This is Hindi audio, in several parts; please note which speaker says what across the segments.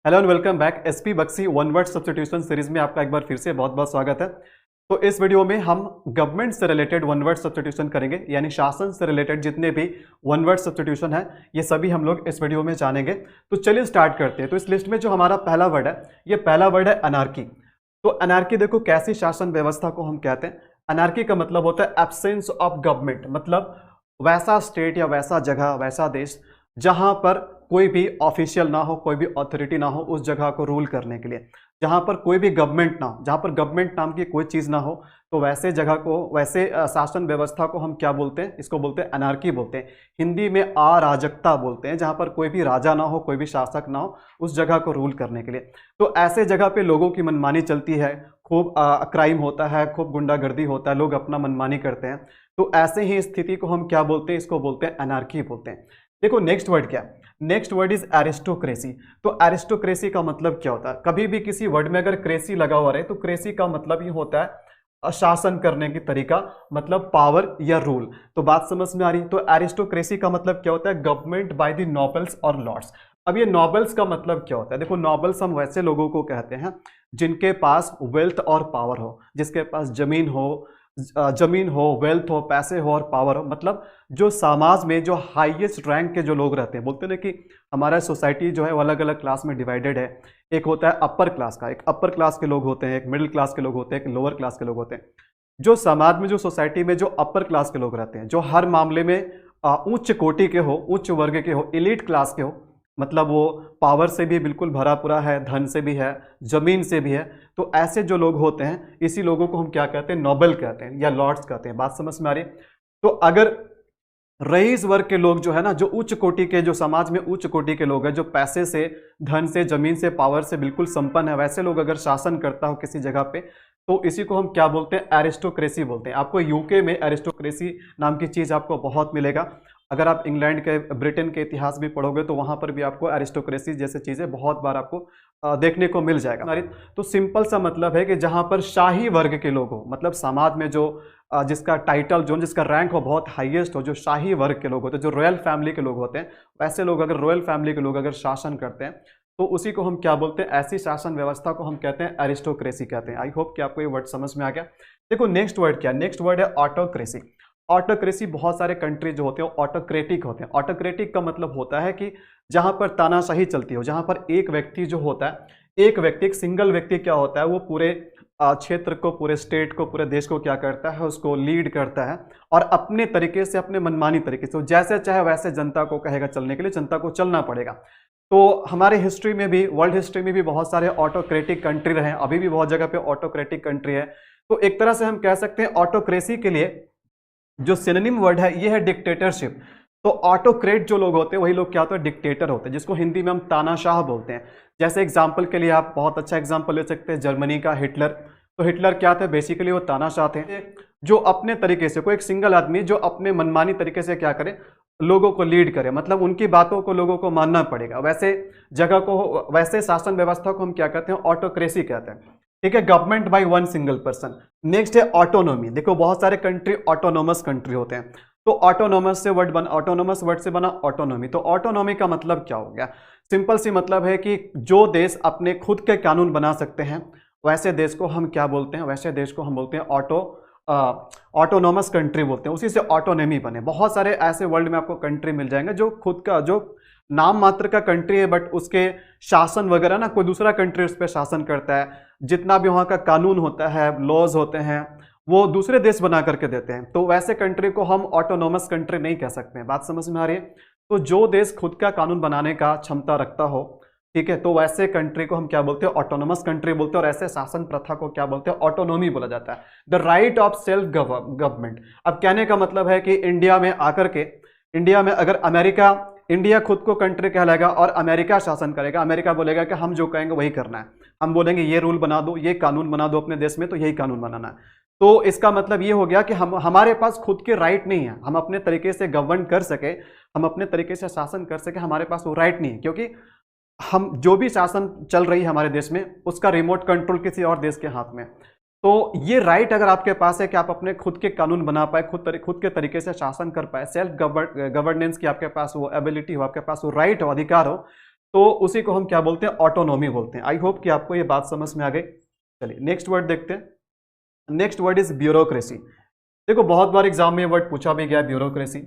Speaker 1: Hello and welcome back. SP Bakshi one word substitution series में आपका एक बार फिर से बहुत बहुत स्वागत है। तो इस वीडियो में हम गवर्नमेंट से रिलेटेड वन वर्ड सब्स्टिट्यूशन करेंगे, यानी शासन से रिलेटेड जितने भी वन वर्ड सब्स्टिट्यूशन है ये सभी हम लोग इस वीडियो में जानेंगे। तो चलिए स्टार्ट करते हैं। तो इस लिस्ट में जो हमारा पहला वर्ड है, ये पहला वर्ड है अनार्की। तो अनार्की देखो कैसी शासन व्यवस्था को हम कहते हैं। अनार्की का मतलब होता है एब्सेंस ऑफ गवर्नमेंट, मतलब वैसा स्टेट या वैसा जगह, वैसा देश जहां पर कोई भी ऑफिशियल ना हो, कोई भी अथॉरिटी ना हो उस जगह को रूल करने के लिए, जहां पर कोई भी गवर्नमेंट ना हो, जहां पर गवर्नमेंट नाम की कोई चीज ना हो, तो वैसे जगह को, वैसे शासन व्यवस्था को हम क्या बोलते हैं? इसको बोलते हैं अनार्की बोलते हैं। हिंदी में अराजकता बोलते हैं, जहां पर कोई भी राजा ना हो, कोई भी शासक ना हो उस जगह को रूल करने के लिए। तो ऐसे जगह पे लोगों की मनमानी चलती है, खूब क्राइम होता है, खूब गुंडागर्दी होता है, लोग अपना मनमानी करते हैं। तो ऐसे ही स्थिति को हम क्या बोलते हैं? इसको बोलते हैं अनार्की बोलते हैं। देखो नेक्स्ट वर्ड क्या है? Next word is aristocracy. तो एरिस्टोक्रेसी का मतलब क्या होता है? कभी भी किसी वर्ड में अगर क्रेसी लगा हुआ रहे तो क्रेसी का मतलब ये होता है शासन करने की तरीका, मतलब पावर या रूल। तो बात समझ में आ रही है? तो एरिस्टोक्रेसी का मतलब क्या होता है? गवर्नमेंट बाय द नोबल्स और लॉर्ड्स। अब ये नोबल्स का मतलब क्या होता है? देखो नोबल्स हम वैसे लोगों को कहते हैं जिनके पास वेल्थ और पावर हो, जिसके पास जमीन हो, वेल्थ हो, पैसे हो और पावर हो, मतलब जो समाज में जो हाईएस्ट रैंक के जो लोग रहते हैं। बोलते हैं ना कि हमारा सोसाइटी जो है वो अलग अलग क्लास में डिवाइडेड है। एक होता है अपर क्लास का, एक अपर क्लास के लोग होते हैं, एक मिडिल क्लास के लोग होते हैं, एक लोअर क्लास के लोग होते हैं। जो समाज में, जो सोसाइटी में जो अपर क्लास के लोग रहते हैं, जो हर मामले में उच्च कोटि के हो, उच्च वर्ग के हो, एलीट क्लास के हो, मतलब वो पावर से भी बिल्कुल भरा पूरा है, धन से भी है, जमीन से भी है। तो ऐसे जो लोग होते हैं, इसी लोगों को हम क्या कहते हैं? नोबल कहते हैं या लॉर्ड्स कहते हैं। बात समझ में आ रही? तो अगर रईस वर्ग के लोग जो है ना, जो उच्च कोटि के, जो समाज में उच्च कोटि के लोग हैं, जो पैसे से, धन से, जमीन से, पावर से बिल्कुल संपन्न है, वैसे लोग अगर शासन करता हो किसी जगह पे, तो इसी को हम क्या बोलते हैं? एरिस्टोक्रेसी बोलते हैं। आपको यूके में एरिस्टोक्रेसी नाम की चीज आपको बहुत मिलेगा। अगर आप इंग्लैंड के, ब्रिटेन के इतिहास भी पढ़ोगे तो वहां पर भी आपको एरिस्टोक्रेसी जैसे चीजें बहुत बार आपको देखने को मिल जाएगा। तो सिंपल सा मतलब है कि जहां पर शाही वर्ग के लोग हो, मतलब समाज में जो जिसका टाइटल, जो जिसका रैंक हो बहुत हाईएस्ट हो, जो शाही वर्ग के लोग होते हैं, जो रॉयल फैमिली के लोग होते हैं, वैसे लोग अगर रॉयल फैमिली के लोग अगर शासन करते हैं तो उसी को हम क्या बोलते हैं? ऐसी शासन व्यवस्था को हम कहते हैं एरिस्टोक्रेसी कहते हैं। आई होप कि आपको ये वर्ड समझ में आ गया। देखो नेक्स्ट वर्ड क्या? नेक्स्ट वर्ड है ऑटोक्रेसी। ऑटोक्रेसी, बहुत सारे कंट्री जो होते हैं ऑटोक्रेटिक होते हैं। ऑटोक्रेटिक का मतलब होता है कि जहां पर तानाशाही चलती हो, जहां पर एक व्यक्ति जो होता है, एक व्यक्ति, एक सिंगल व्यक्ति क्या होता है, वो पूरे क्षेत्र को, पूरे स्टेट को, पूरे देश को क्या करता है? उसको लीड करता है और अपने तरीके से, अपने मनमानी तरीके से, जैसे चाहे वैसे जनता को कहेगा चलने के लिए, जनता को चलना पड़ेगा। तो हमारे हिस्ट्री में भी, वर्ल्ड हिस्ट्री में भी बहुत सारे ऑटोक्रेटिक कंट्री रहे, अभी भी बहुत जगह पे ऑटोक्रेटिक कंट्री है। तो एक तरह से हम कह सकते हैं ऑटोक्रेसी के लिए जो सिनोनिम वर्ड है ये है डिक्टेटरशिप। तो ऑटोक्रेट जो लोग होते हैं वही लोग क्या होते हैं? डिक्टेटर होते हैं, जिसको हिंदी में हम तानाशाह बोलते हैं। जैसे एग्जांपल के लिए आप बहुत अच्छा एग्जांपल ले सकते हैं जर्मनी का हिटलर। तो हिटलर क्या थे? बेसिकली वो तानाशाह थे, जो अपने तरीके से, कोई एक सिंगल आदमी जो अपने मनमानी तरीके से क्या करे? लोगों को लीड करे, मतलब उनकी बातों को लोगों को मानना पड़ेगा। वैसे जगह को, वैसे शासन व्यवस्था को हम क्या कहते हैं? ऑटोक्रेसी कहते हैं। ठीक है, government by one single person. Next है ऑटोनोमी। देखो बहुत सारे कंट्री ऑटोनोमस कंट्री होते हैं। तो ऑटोनोमस से वर्ड बना, ऑटोनोमस वर्ड से बना ऑटोनोमी। तो ऑटोनोमी का मतलब क्या हो गया? सिंपल सी मतलब है कि जो देश अपने खुद के कानून बना सकते हैं वैसे देश को हम क्या बोलते हैं? वैसे देश को हम बोलते हैं ऑटोनोमस कंट्री बोलते हैं। उसी से ऑटोनोमी बने। बहुत सारे ऐसे वर्ल्ड में आपको कंट्री मिल जाएंगे जो खुद का, जो नाम मात्र का कंट्री है, बट उसके शासन वगैरह ना कोई दूसरा कंट्री उस पर शासन करता है। जितना भी वहाँ का कानून होता है, लॉज होते हैं, वो दूसरे देश बना करके देते हैं। तो वैसे कंट्री को हम ऑटोनोमस कंट्री नहीं कह सकते हैं। बात समझ में आ रही है? तो जो देश खुद का कानून बनाने का क्षमता रखता हो, ठीक है, तो वैसे कंट्री को हम क्या बोलते हैं? ऑटोनोमस कंट्री बोलते हैं। और ऐसे शासन प्रथा को क्या बोलते हैं? ऑटोनोमी बोला जाता है। The right of self government. अब कहने का मतलब है कि इंडिया में आकर के, इंडिया में अगर इंडिया खुद को कंट्री कहलाएगा और अमेरिका शासन करेगा, अमेरिका बोलेगा कि हम जो कहेंगे वही करना है, हम बोलेंगे ये रूल बना दो, ये कानून बना दो अपने देश में, तो यही कानून बनाना है। तो इसका मतलब ये हो गया कि हमारे पास खुद के राइट नहीं है, हम अपने तरीके से गवर्न कर सके, हम अपने तरीके से शासन कर सके, हमारे पास वो राइट नहीं है। क्योंकि हम जो भी शासन चल रही है हमारे देश में, उसका रिमोट कंट्रोल किसी और देश के हाथ में। तो ये राइट अगर आपके पास है कि आप अपने खुद के कानून बना पाए, खुद के तरीके से शासन कर पाए, सेल्फ गवर्नेंस की आपके पास वो एबिलिटी हो, आपके पास वो राइट हो, अधिकार हो, तो उसी को हम क्या बोलते हैं, ऑटोनॉमी बोलते हैं। आई होप कि आपको ये बात समझ में आ गई। चलिए नेक्स्ट वर्ड देखते हैं। Next word is bureaucracy. देखो बहुत बार एग्जाम में वर्ड पूछा भी गया है, ब्यूरोक्रेसी।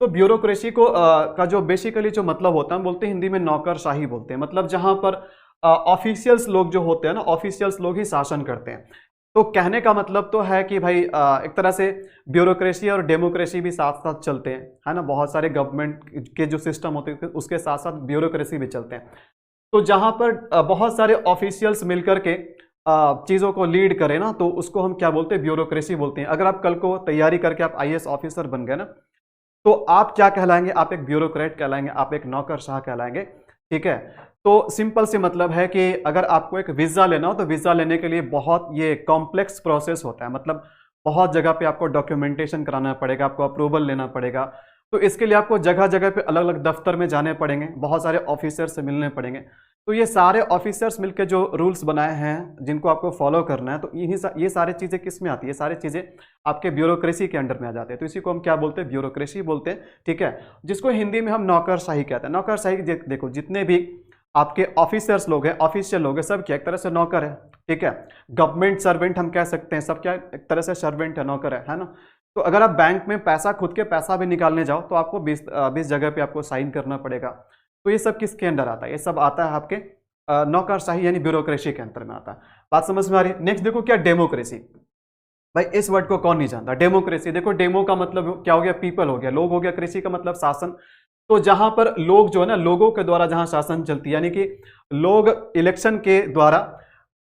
Speaker 1: तो ब्यूरोक्रेसी को का जो बेसिकली जो मतलब होता है, हम बोलते हैं हिंदी में नौकरशाही बोलते हैं। मतलब जहां पर ऑफिशियल्स लोग जो होते हैं ना, ऑफिशियल्स लोग ही शासन करते हैं। तो कहने का मतलब तो है कि भाई एक तरह से ब्यूरोक्रेसी और डेमोक्रेसी भी साथ साथ चलते हैं, है ना। बहुत सारे गवर्नमेंट के जो सिस्टम होते हैं उसके साथ साथ ब्यूरोक्रेसी भी चलते हैं। तो जहां पर बहुत सारे ऑफिशियल्स मिलकर के चीज़ों को लीड करें ना, तो उसको हम क्या बोलते हैं, ब्यूरोक्रेसी बोलते हैं। अगर आप कल को तैयारी करके आप आईएएस ऑफिसर बन गए ना, तो आप क्या कहलाएंगे, आप एक ब्यूरोक्रेट कहलाएंगे, आप एक नौकरशाह कहलाएंगे। ठीक है। तो सिंपल सी मतलब है कि अगर आपको एक वीज़ा लेना हो तो वीज़ा लेने के लिए बहुत ये कॉम्प्लेक्स प्रोसेस होता है। मतलब बहुत जगह पे आपको डॉक्यूमेंटेशन कराना पड़ेगा, आपको अप्रूवल लेना पड़ेगा। तो इसके लिए आपको जगह जगह पे अलग अलग दफ्तर में जाने पड़ेंगे, बहुत सारे ऑफिसर से मिलने पड़ेंगे। तो ये सारे ऑफिसर्स मिलकर जो रूल्स बनाए हैं जिनको आपको फॉलो करना है, तो ये सारी चीज़ें किस में आती है, ये सारी चीज़ें आपके ब्यूरोक्रेसी के अंडर में आ जाते हैं। तो इसी को हम क्या बोलते हैं, ब्यूरोक्रेसी बोलते हैं। ठीक है। जिसको हिंदी में हम नौकरशाही कहते हैं। नौकरशाही देखो जितने भी आपके ऑफिसर्स लोग हैं, ऑफिशियल लोग हैं, सब क्या एक तरह से नौकर है। ठीक है। गवर्नमेंट सर्वेंट हम कह सकते हैं, सब क्या एक तरह से सर्वेंट है, नौकर है ना। तो अगर आप बैंक में पैसा खुद के पैसा भी निकालने जाओ तो आपको 20 जगह पे आपको साइन करना पड़ेगा। तो ये सब किसके अंदर आता है, ये सब आता है आपके नौकरशाही यानी ब्यूरोक्रेसी के अंदर में आता है। बात समझ में आ रही है। नेक्स्ट देखो क्या, डेमोक्रेसी। भाई इस वर्ड को कौन नहीं जानता, डेमोक्रेसी। देखो डेमो का मतलब क्या हो गया, पीपल हो गया, लोग हो गया, कृषि का मतलब शासन। तो जहां पर लोग जो है ना, लोगों के द्वारा जहां शासन चलती है, यानी कि लोग इलेक्शन के द्वारा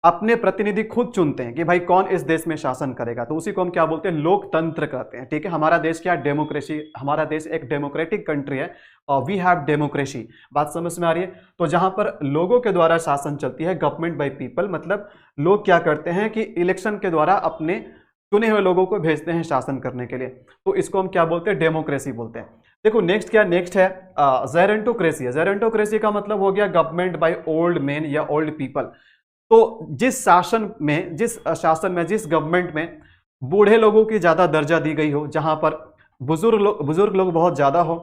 Speaker 1: अपने प्रतिनिधि खुद चुनते हैं कि भाई कौन इस देश में शासन करेगा। तो उसी को हम क्या बोलते हैं, लोकतंत्र कहते हैं। ठीक है। हमारा देश क्या, डेमोक्रेसी, हमारा देश एक डेमोक्रेटिक कंट्री है और वी हैव डेमोक्रेसी। बात समझ में आ रही है। तो जहां पर लोगों के द्वारा शासन चलती है, गवर्नमेंट बाय पीपल, मतलब लोग क्या करते हैं कि इलेक्शन के द्वारा अपने चुने हुए लोगों को भेजते हैं शासन करने के लिए। तो इसको हम क्या बोलते हैं, डेमोक्रेसी बोलते हैं। देखो नेक्स्ट क्या, नेक्स्ट है जेरेंटोक्रेसी। जेरेंटोक्रेसी का मतलब हो गया गवर्नमेंट बाय ओल्ड मैन या ओल्ड पीपल। तो जिस शासन में, जिस गवर्नमेंट में बूढ़े लोगों की ज्यादा दर्जा दी गई हो, जहां पर बुजुर्ग लोग बहुत ज्यादा हो,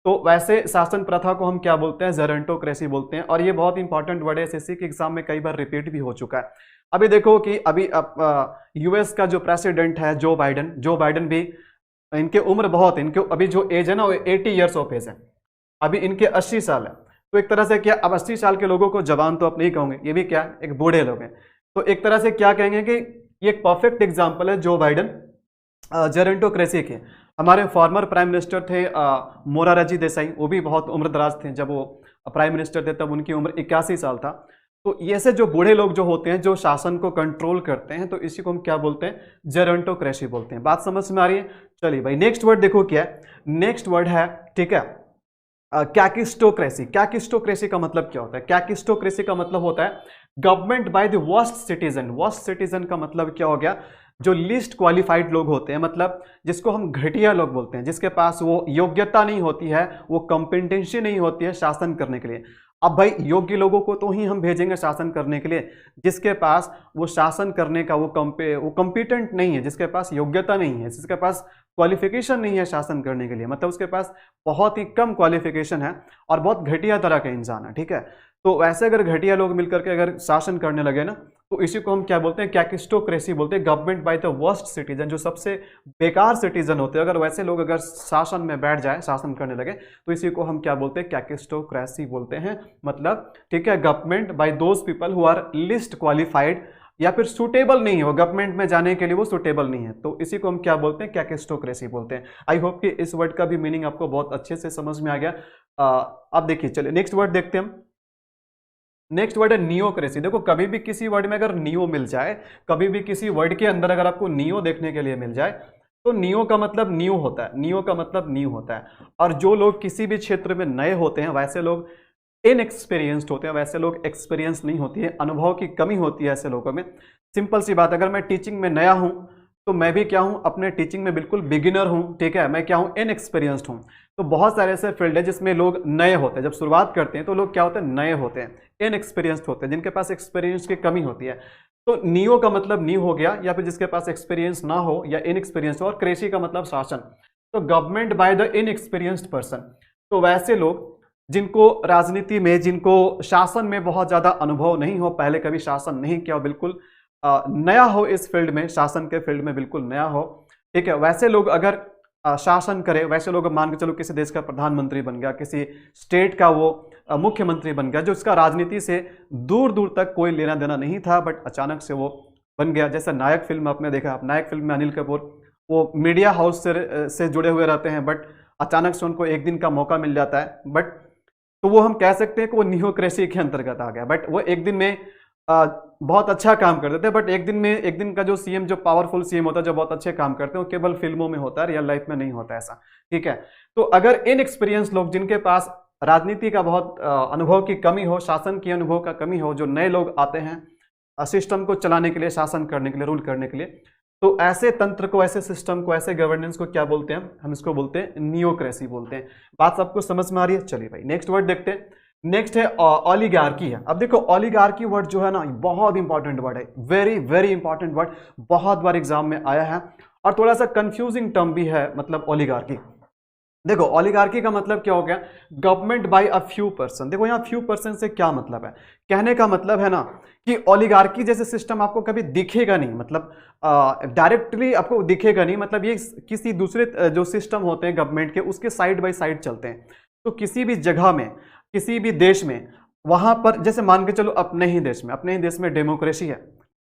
Speaker 1: तो वैसे शासन प्रथा को हम क्या बोलते हैं, जेरेंटोक्रेसी बोलते हैं। और ये बहुत इंपॉर्टेंट वर्ड है, एसएससी के एग्जाम में कई बार रिपीट भी हो चुका है। अभी देखो कि अभी यूएस का जो प्रेसिडेंट है जो बाइडन भी, इनके उम्र बहुत, इनके अभी जो एज है ना वो 80 ईयर्स ऑफ एज है। अभी इनके 80 साल है। तो एक तरह से क्या, अब 80 साल के लोगों को जवान तो आप नहीं कहोगे, ये भी क्या एक बूढ़े लोग हैं। तो एक तरह से क्या कहेंगे कि ये एक परफेक्ट एग्जाम्पल है जो बाइडन जेरेंटोक्रेसी के। हमारे फॉर्मर प्राइम मिनिस्टर थे मोरारजी देसाई, वो भी बहुत उम्रदराज थे। जब वो प्राइम मिनिस्टर थे तब उनकी उम्र 81 साल था। तो ऐसे जो बूढ़े लोग जो होते हैं जो शासन को कंट्रोल करते हैं, तो इसी को हम क्या बोलते हैं, जेरेंटोक्रेसी बोलते हैं। बात समझ में आ रही है। चलिए भाई नेक्स्ट वर्ड देखो क्या है, नेक्स्ट वर्ड है, ठीक है, कैकिस्टोक्रेसी। कैकिस्टोक्रेसी का मतलब क्या होता है, कैकिस्टोक्रेसी का मतलब होता है government by the worst citizen. Worst citizen का मतलब क्या हो गया, जो लीस्ट क्वालिफाइड लोग होते हैं, मतलब जिसको हम घटिया लोग बोलते हैं, जिसके पास वो योग्यता नहीं होती है, वो कॉम्पिटेंसी नहीं होती है शासन करने के लिए। अब भाई योग्य लोगों को तो ही हम भेजेंगे शासन करने के लिए, जिसके पास वो शासन करने का वो कॉम्पिटेंट नहीं है, जिसके पास योग्यता नहीं है, जिसके पास क्वालिफिकेशन नहीं है शासन करने के लिए, मतलब उसके पास बहुत ही कम क्वालिफिकेशन है और बहुत घटिया तरह का इंसान है। ठीक है। तो वैसे अगर घटिया लोग मिलकर के अगर शासन करने लगे ना, तो इसी को हम क्या बोलते हैं, कैकिस्टोक्रेसी बोलते हैं। Government by the worst citizen, जो सबसे बेकार सिटीजन होते हैं, अगर वैसे लोग अगर शासन में बैठ जाए, शासन करने लगे, तो इसी को हम क्या बोलते हैं, कैकिस्टोक्रेसी बोलते हैं। मतलब ठीक है, government by those people who are list qualified, या फिर सुटेबल नहीं है, वो गवर्नमेंट में जाने के लिए वो सुटेबल नहीं है, तो इसी को हम क्या बोलते हैं, कैकिस्टोक्रेसी बोलते हैं। आई होप कि इस वर्ड का भी मीनिंग आपको बहुत अच्छे से समझ में आ गया। अब देखिए, चलिए नेक्स्ट वर्ड देखते हैं हम। नेक्स्ट वर्ड है नियोक्रेसी। देखो कभी भी किसी वर्ड में अगर नियो मिल जाए, कभी भी किसी वर्ड के अंदर अगर आपको नियो देखने के लिए मिल जाए, तो नियो का मतलब न्यू होता है, नियो का मतलब न्यू होता है। और जो लोग किसी भी क्षेत्र में नए होते हैं, वैसे लोग इनएक्सपीरियंस्ड होते हैं, वैसे लोग एक्सपीरियंस नहीं होती है, अनुभव की कमी होती है ऐसे लोगों में। सिंपल सी बात, अगर मैं टीचिंग में नया हूं तो मैं भी क्या हूं, अपने टीचिंग में बिल्कुल बिगिनर हूं। ठीक है, मैं क्या हूं, इनएक्सपीरियंस्ड हूं। तो बहुत सारे ऐसे फील्ड है जिसमें लोग नए होते हैं, जब शुरुआत करते हैं तो लोग क्या होते हैं, नए होते हैं, इनएक्सपीरियंस्ड होते हैं, जिनके पास एक्सपीरियंस की कमी होती है। तो नियो का मतलब न्यू हो गया, या फिर जिसके पास एक्सपीरियंस ना हो या इनएक्सपीरियंस हो। और क्रेसी का मतलब शासन। तो government by the inexperienced person, तो वैसे लोग जिनको राजनीति में, जिनको शासन में बहुत ज़्यादा अनुभव नहीं हो, पहले कभी शासन नहीं किया हो, बिल्कुल नया हो इस फील्ड में, शासन के फील्ड में बिल्कुल नया हो, ठीक है, वैसे लोग अगर शासन करे, वैसे लोग मान के चलो किसी देश का प्रधानमंत्री बन गया, किसी स्टेट का वो मुख्यमंत्री बन गया, जो इसका राजनीति से दूर दूर तक कोई लेना देना नहीं था, बट अचानक से वो बन गया। जैसे नायक फिल्म आपने देखा, नायक फिल्म में अनिल कपूर वो मीडिया हाउस से जुड़े हुए रहते हैं, बट अचानक से उनको एक दिन का मौका मिल जाता है, बट तो वो हम कह सकते हैं कि वो नियोक्रेसी के अंतर्गत आ गया। बट वो एक दिन में बहुत अच्छा काम करते थे, बट एक दिन का जो सीएम, जो पावरफुल सीएम होता है, जो बहुत अच्छे काम करते हैं, वो केवल फिल्मों में होता है, रियल लाइफ में नहीं होता ऐसा, ठीक है। तो अगर इनएक्सपीरियंस लोग, जिनके पास राजनीति का बहुत अनुभव की कमी हो, शासन की अनुभव का कमी हो, जो नए लोग आते हैं सिस्टम को चलाने के लिए, शासन करने के लिए, रूल करने के लिए, तो ऐसे तंत्र को, ऐसे सिस्टम को, ऐसे गवर्नेंस को क्या बोलते हैं? हम इसको बोलते हैं नियोक्रेसी बोलते हैं। बात सबको समझ में आ रही है? चलिए भाई नेक्स्ट वर्ड देखते हैं। नेक्स्ट है ओलिगार्की है। अब देखो ओलिगार्की वर्ड जो है ना, बहुत इंपॉर्टेंट वर्ड है, वेरी वेरी इंपॉर्टेंट वर्ड, बहुत बार एग्जाम में आया है और थोड़ा सा कंफ्यूजिंग टर्म भी है। मतलब ओलिगार्की, देखो ओलिगार्की का मतलब क्या हो गया? Government by a few person. देखो यहाँ फ्यू पर्सन से क्या मतलब है? कहने का मतलब है ना कि ओलिगार्की जैसे सिस्टम आपको कभी दिखेगा नहीं, मतलब डायरेक्टली आपको दिखेगा नहीं, मतलब ये किसी दूसरे जो सिस्टम होते हैं गवर्नमेंट के, उसके साइड बाय साइड चलते हैं। तो किसी भी जगह में, किसी भी देश में, वहां पर जैसे मान के चलो अपने ही देश में डेमोक्रेसी है,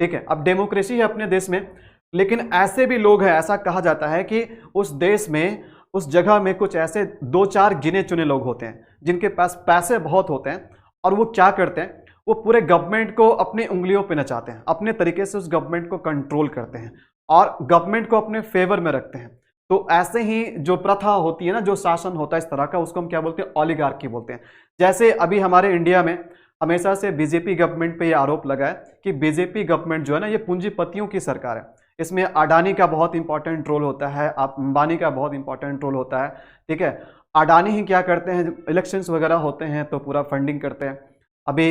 Speaker 1: ठीक है, अब डेमोक्रेसी है अपने देश में, लेकिन ऐसे भी लोग हैं, ऐसा कहा जाता है कि उस देश में, उस जगह में कुछ ऐसे 2-4 गिने चुने लोग होते हैं जिनके पास पैसे बहुत होते हैं, और वो क्या करते हैं, वो पूरे गवर्नमेंट को अपनी उंगलियों पे नचाते हैं, अपने तरीके से उस गवर्नमेंट को कंट्रोल करते हैं और गवर्नमेंट को अपने फेवर में रखते हैं। तो ऐसे ही जो प्रथा होती है ना, जो शासन होता है इस तरह का, उसको हम क्या बोलते हैं? ओलिगार्की बोलते हैं। जैसे अभी हमारे इंडिया में हमेशा से बीजेपी गवर्नमेंट पे ये आरोप लगा है कि बीजेपी गवर्नमेंट जो है ना, ये पूंजीपतियों की सरकार है। इसमें अडानी का बहुत इंपॉर्टेंट रोल होता है, अंबानी का बहुत इंपॉर्टेंट रोल होता है, ठीक है। अडानी ही क्या करते हैं, इलेक्शंस वगैरह होते हैं तो पूरा फंडिंग करते हैं। अभी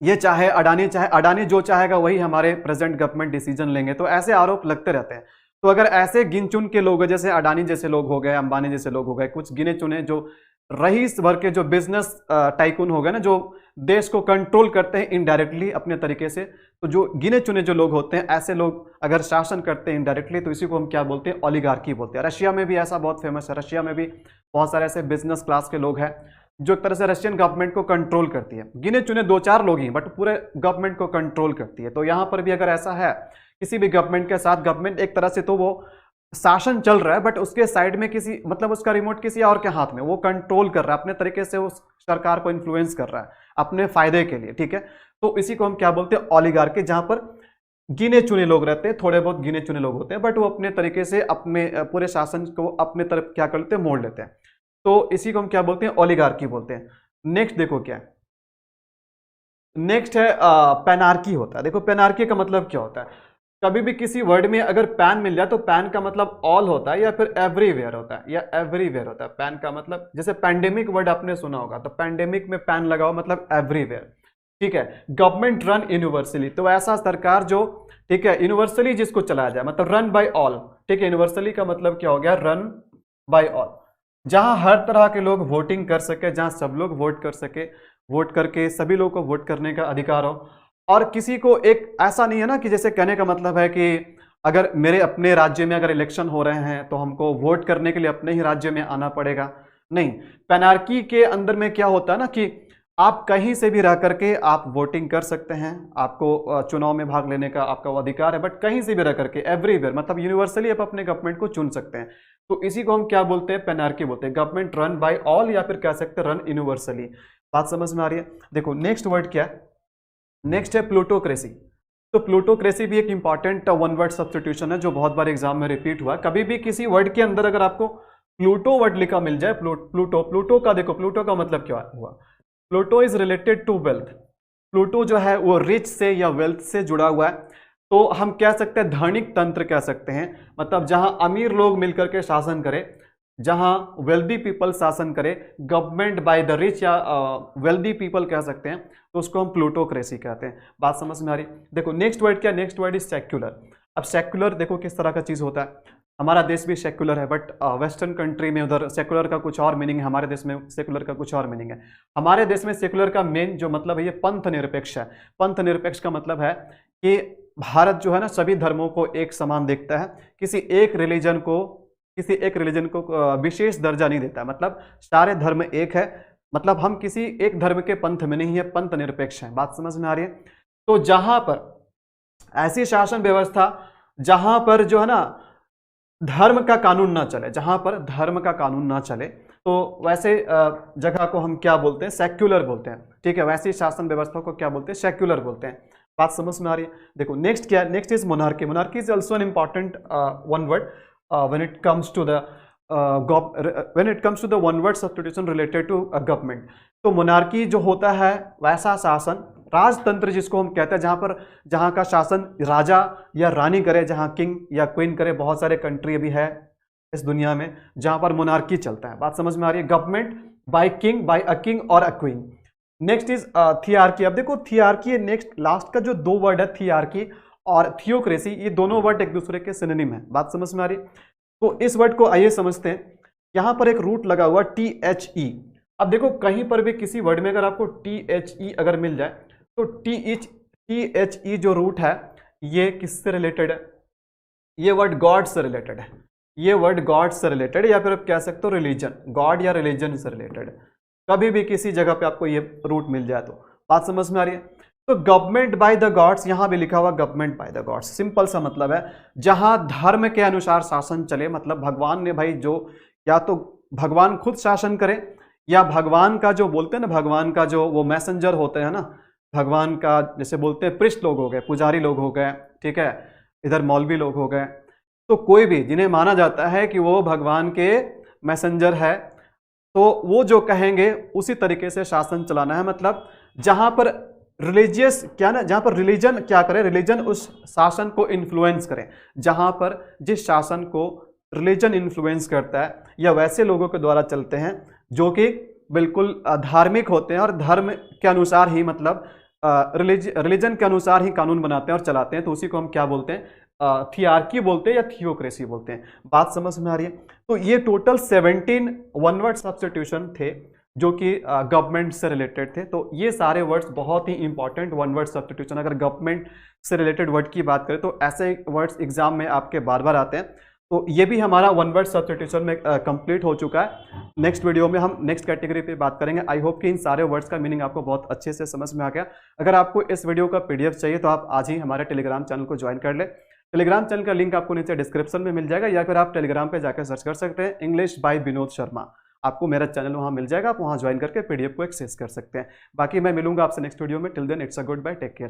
Speaker 1: ये चाहे अडानी जो चाहेगा वही हमारे प्रेजेंट गवर्नमेंट डिसीजन लेंगे, तो ऐसे आरोप लगते रहते हैं। तो अगर ऐसे गिन चुन के लोग, जैसे अडानी जैसे लोग हो गए, अंबानी जैसे लोग हो गए, कुछ गिने चुने जो रईस वर्ग के जो बिजनेस टाइकून हो गए ना, जो देश को कंट्रोल करते हैं इनडायरेक्टली अपने तरीके से, तो जो गिने चुने जो लोग होते हैं, ऐसे लोग अगर शासन करते हैं इनडायरेक्टली, तो इसी को हम क्या बोलते हैं? ओलिगार्की बोलते हैं। रशिया में भी ऐसा बहुत फेमस है, रशिया में भी बहुत सारे ऐसे बिजनेस क्लास के लोग हैं जो एक तरह से रशियन गवर्नमेंट को कंट्रोल करती है। गिने चुने 2-4 लोग ही, बट पूरे गवर्नमेंट को कंट्रोल करती है। तो यहाँ पर भी अगर ऐसा है किसी भी गवर्नमेंट के साथ, गवर्नमेंट एक तरह से तो वो शासन चल रहा है, बट उसके साइड में किसी, मतलब उसका रिमोट किसी और के हाथ में, वो कंट्रोल कर रहा है अपने तरीके से, उस सरकार को इन्फ्लुएंस कर रहा है अपने फायदे के लिए, ठीक है। तो इसी को हम क्या बोलते हैं? ओलिगार्की, जहां पर गिने चुने लोग रहते हैं, थोड़े बहुत गिने चुने लोग होते हैं, बट वो अपने तरीके से अपने पूरे शासन को अपने तरफ क्या करते हैं? मोड़ लेते हैं। तो इसी को हम क्या बोलते हैं? ओलिगार्की बोलते हैं। नेक्स्ट देखो क्या है, नेक्स्ट है पेनार्की होता है। देखो पेनार्की का मतलब क्या होता है? कभी भी किसी वर्ड में अगर पैन मिल जाए तो पैन का मतलब ऑल होता है या फिर एवरीवेयर होता है, या एवरीवेयर होता है। पैन का मतलब, जैसे पैंडेमिक वर्ड आपने सुना होगा, तो पैंडेमिक में पैन लगाओ मतलब एवरीवेयर, ठीक है। गवर्नमेंट रन यूनिवर्सली, तो ऐसा सरकार जो, ठीक है, यूनिवर्सली जिसको चलाया जाए, मतलब रन बाय ऑल, ठीक है। यूनिवर्सली का मतलब क्या हो गया? रन बाय ऑल, जहां हर तरह के लोग वोटिंग कर सके, जहां सब लोग वोट कर सके, वोट करके सभी लोगों को वोट करने का अधिकार हो, और किसी को एक ऐसा नहीं है ना कि जैसे कहने का मतलब है कि अगर मेरे अपने राज्य में अगर इलेक्शन हो रहे हैं तो हमको वोट करने के लिए अपने ही राज्य में आना पड़ेगा, नहीं। पेनार्की के अंदर में क्या होता है ना कि आप कहीं से भी रह करके आप वोटिंग कर सकते हैं, आपको चुनाव में भाग लेने का आपका वो अधिकार है, बट कहीं से भी रह करके, एवरीवेयर, मतलब यूनिवर्सली आप अपने गवर्नमेंट को चुन सकते हैं। तो इसी को हम क्या बोलते हैं? पेनार्की बोलते हैं। गवर्नमेंट रन बाय ऑल, या फिर कह सकते हैं रन यूनिवर्सली। बात समझ में आ रही है? देखो नेक्स्ट वर्ड क्या है, नेक्स्ट है प्लूटोक्रेसी। तो प्लूटोक्रेसी भी एक इंपॉर्टेंट वन वर्ड सब्स्टिट्यूशन है जो बहुत बार एग्जाम में रिपीट हुआ। कभी भी किसी वर्ड के अंदर अगर आपको प्लूटो वर्ड लिखा मिल जाए, प्लूटो का देखो, प्लूटो का मतलब क्या हुआ? Pluto is related to wealth. Pluto जो है वो रिच से या वेल्थ से जुड़ा हुआ है। तो हम कह सकते हैं धनिक तंत्र कह सकते हैं, मतलब जहां अमीर लोग मिलकर के शासन करें, जहां वेल्दी पीपल शासन करे, गवर्नमेंट बाय द रिच या वेल्दी पीपल कह सकते हैं, तो उसको हम प्लूटोक्रेसी कहते हैं। बात समझ में आ रही? देखो नेक्स्ट वर्ड क्या, नेक्स्ट वर्ड इज सेक्युलर। अब सेक्युलर देखो किस तरह का चीज होता है, हमारा देश भी सेक्युलर है, बट वेस्टर्न कंट्री में उधर सेक्युलर का कुछ और मीनिंग है, हमारे देश में सेक्युलर का कुछ और मीनिंग है। हमारे देश में सेक्युलर का मेन जो मतलब है ये पंथ निरपेक्ष है। पंथ निरपेक्ष का मतलब है कि भारत जो है ना सभी धर्मों को एक समान देखता है, किसी एक रिलीजन को विशेष दर्जा नहीं देता। मतलब सारे धर्म एक है, मतलब हम किसी एक धर्म के पंथ में नहीं है, पंथ निरपेक्ष है। बात समझ में आ रही है? तो जहां पर ऐसी शासन व्यवस्था जहां पर जो है ना धर्म का कानून ना चले, जहां पर धर्म का कानून ना चले, तो वैसे जगह को हम क्या बोलते हैं? सेक्युलर बोलते हैं। ठीक है, वैसी शासन व्यवस्था को क्या बोलते हैं? सेक्युलर बोलते हैं। बात समझ में आ रही है? देखो नेक्स्ट क्या है? Next is monarchy. Monarchy is also an important one word when it comes to the one word substitution related to government. तो मोनार्की जो होता है वैसा शासन, राजतंत्र जिसको हम कहते हैं, जहां का शासन राजा या रानी करे, जहां किंग या क्वीन करे। बहुत सारे कंट्री अभी है इस दुनिया में जहां पर मोनार्की चलता है। बात समझ में आ रही है? Government by king, by a king और a queen. Next is thearchy. अब देखो थियार्की नेक्स्ट लास्ट का जो दो वर्ड है थियार्की और थियोक्रेसी, ये दोनों वर्ड एक दूसरे के सिनोनिम है। बात समझ में आ रही है? तो इस वर्ड को आइए समझते हैं। यहां पर एक रूट लगा हुआ THE। अब देखो कहीं पर भी किसी वर्ड में अगर आपको THE अगर मिल जाए तो THE जो रूट है ये किससे रिलेटेड है? ये वर्ड गॉड से रिलेटेड है। ये वर्ड गॉड से रिलेटेड, या फिर आप कह सकते हो रिलीजन, गॉड या रिलीजन से रिलेटेड। कभी भी किसी जगह पे आपको ये रूट मिल जाए तो बात समझ में आ रही है? तो गवर्नमेंट बाय द गॉड्स, यहां भी लिखा हुआ government by the gods. Simple सा मतलब है जहां धर्म के अनुसार शासन चले। मतलब भगवान ने भाई जो, या तो भगवान खुद शासन करे, या भगवान का जो बोलते हैं ना, भगवान का जो वो मैसेंजर होते हैं ना, भगवान का जैसे बोलते हैं प्रिस्ट लोग हो गए, पुजारी लोग हो गए, ठीक है, इधर मौलवी लोग हो गए, तो कोई भी जिन्हें माना जाता है कि वो भगवान के मैसेंजर है, तो वो जो कहेंगे उसी तरीके से शासन चलाना है। मतलब जहां पर रिलीजियस क्या ना, जहां पर रिलीजन क्या करे, रिलीजन उस शासन को इन्फ्लुएंस करे। जहां पर जिस शासन को रिलीजन इन्फ्लुएंस करता है या वैसे लोगों के द्वारा चलते हैं जो कि बिल्कुल धार्मिक होते हैं और धर्म के अनुसार ही, मतलब रिलीजन के अनुसार ही कानून बनाते हैं और चलाते हैं, तो उसी को हम क्या बोलते हैं? थियार्की बोलते हैं या थियोक्रेसी बोलते हैं। बात समझ में आ रही है? तो ये टोटल 17 वन वर्ड सब्स्टिट्यूशन थे जो कि गवर्नमेंट से रिलेटेड थे। तो ये सारे वर्ड्स बहुत ही इंपॉर्टेंट वन वर्ड सब्स्टिट्यूशन, अगर गवर्नमेंट से रिलेटेड वर्ड की बात करें तो ऐसे वर्ड्स एग्जाम में आपके बार बार आते हैं। तो ये भी हमारा वन वर्ड सब्स्टिट्यूशन में कंप्लीट हो चुका है। नेक्स्ट वीडियो में हम नेक्स्ट कैटेगरी पे बात करेंगे। आई होप कि इन सारे वर्ड्स का मीनिंग आपको बहुत अच्छे से समझ में आ गया। अगर आपको इस वीडियो का PDF चाहिए तो आप आज ही हमारे टेलीग्राम चैनल को ज्वाइन कर ले। टेलीग्राम चैनल का लिंक आपको नीचे डिस्क्रिप्शन में मिल जाएगा, या फिर आप टेलीग्राम पे जाकर सर्च कर सकते हैं इंग्लिश बाय विनोद शर्मा। आपको मेरा चैनल वहां मिल जाएगा, आप वहां ज्वाइन करके PDF को एक्सेस कर सकते हैं। बाकी मैं मिलूंगा आपसे नेक्स्ट वीडियो में। Till then it's a goodbye, take care.